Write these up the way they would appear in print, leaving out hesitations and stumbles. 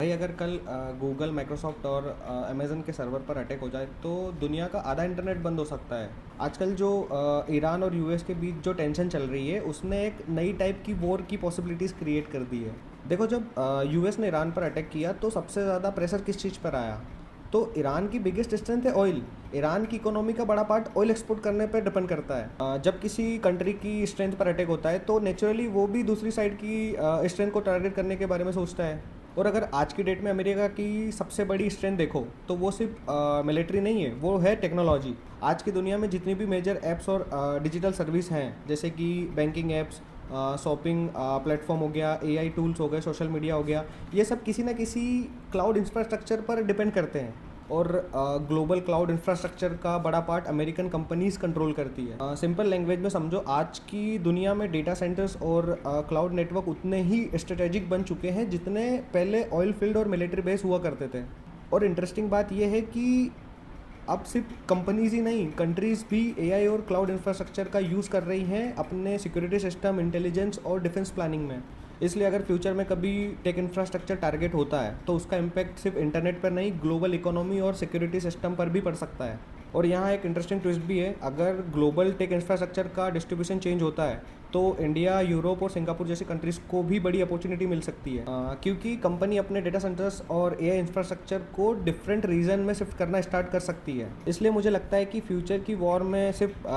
भाई अगर कल गूगल माइक्रोसॉफ्ट और अमेज़न के सर्वर पर अटैक हो जाए तो दुनिया का आधा इंटरनेट बंद हो सकता है। आजकल जो ईरान और यूएस के बीच जो टेंशन चल रही है उसने एक नई टाइप की वॉर की पॉसिबिलिटीज़ क्रिएट कर दी है। देखो, जब यूएस ने ईरान पर अटैक किया तो सबसे ज़्यादा प्रेशर किस चीज़ पर आया? तो ईरान की बिगेस्ट स्ट्रेंथ है ऑयल। ईरान की इकोनॉमी का बड़ा पार्ट ऑयल एक्सपोर्ट करने पर डिपेंड करता है। जब किसी कंट्री की स्ट्रेंथ पर अटैक होता है तो नेचुरली वो भी दूसरी साइड की स्ट्रेंथ को टारगेट करने के बारे में सोचता है। और अगर आज की डेट में अमेरिका की सबसे बड़ी स्ट्रेंथ देखो तो वो सिर्फ मिलिट्री नहीं है, वो है टेक्नोलॉजी। आज की दुनिया में जितनी भी मेजर ऐप्स और डिजिटल सर्विस हैं, जैसे कि बैंकिंग ऐप्स, शॉपिंग प्लेटफॉर्म हो गया, एआई टूल्स हो गए, सोशल मीडिया हो गया, ये सब किसी ना किसी क्लाउड इंफ्रास्ट्रक्चर पर डिपेंड करते हैं। और ग्लोबल क्लाउड इंफ्रास्ट्रक्चर का बड़ा पार्ट अमेरिकन कंपनीज कंट्रोल करती है। सिंपल लैंग्वेज में समझो, आज की दुनिया में डेटा सेंटर्स और क्लाउड नेटवर्क उतने ही स्ट्रेटेजिक बन चुके हैं जितने पहले ऑयल फील्ड और मिलिट्री बेस हुआ करते थे। और इंटरेस्टिंग बात यह है कि अब सिर्फ कंपनीज ही नहीं, कंट्रीज भी एआई और क्लाउड इंफ्रास्ट्रक्चर का यूज़ कर रही हैं अपने सिक्योरिटी सिस्टम, इंटेलिजेंस और डिफेंस प्लानिंग में। इसलिए अगर फ्यूचर में कभी टेक इंफ्रास्ट्रक्चर टारगेट होता है तो उसका इम्पैक्ट सिर्फ इंटरनेट पर नहीं, ग्लोबल इकोनॉमी और सिक्योरिटी सिस्टम पर भी पड़ सकता है। और यहाँ एक इंटरेस्टिंग ट्विस्ट भी है, अगर ग्लोबल टेक इंफ्रास्ट्रक्चर का डिस्ट्रीब्यूशन चेंज होता है तो इंडिया, यूरोप और सिंगापुर जैसी कंट्रीज़ को भी बड़ी अपॉर्चुनिटी मिल सकती है, क्योंकि कंपनी अपने डेटा सेंटर्स और एआई इंफ्रास्ट्रक्चर को डिफरेंट रीजन में शिफ्ट करना स्टार्ट कर सकती है। इसलिए मुझे लगता है कि फ्यूचर की वॉर में सिर्फ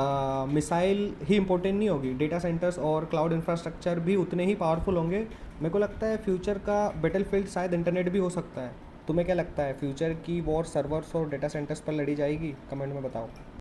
मिसाइल ही इंपॉर्टेंट नहीं होगी, डेटा सेंटर्स और क्लाउड इंफ्रास्ट्रक्चर भी उतने ही पावरफुल होंगे। मेरे को लगता है फ्यूचर का बैटलफील्ड शायद इंटरनेट भी हो सकता है। तुम्हें क्या लगता है, फ्यूचर की वॉर सर्वर्स और डेटा सेंटर्स पर लड़ी जाएगी? कमेंट में बताओ।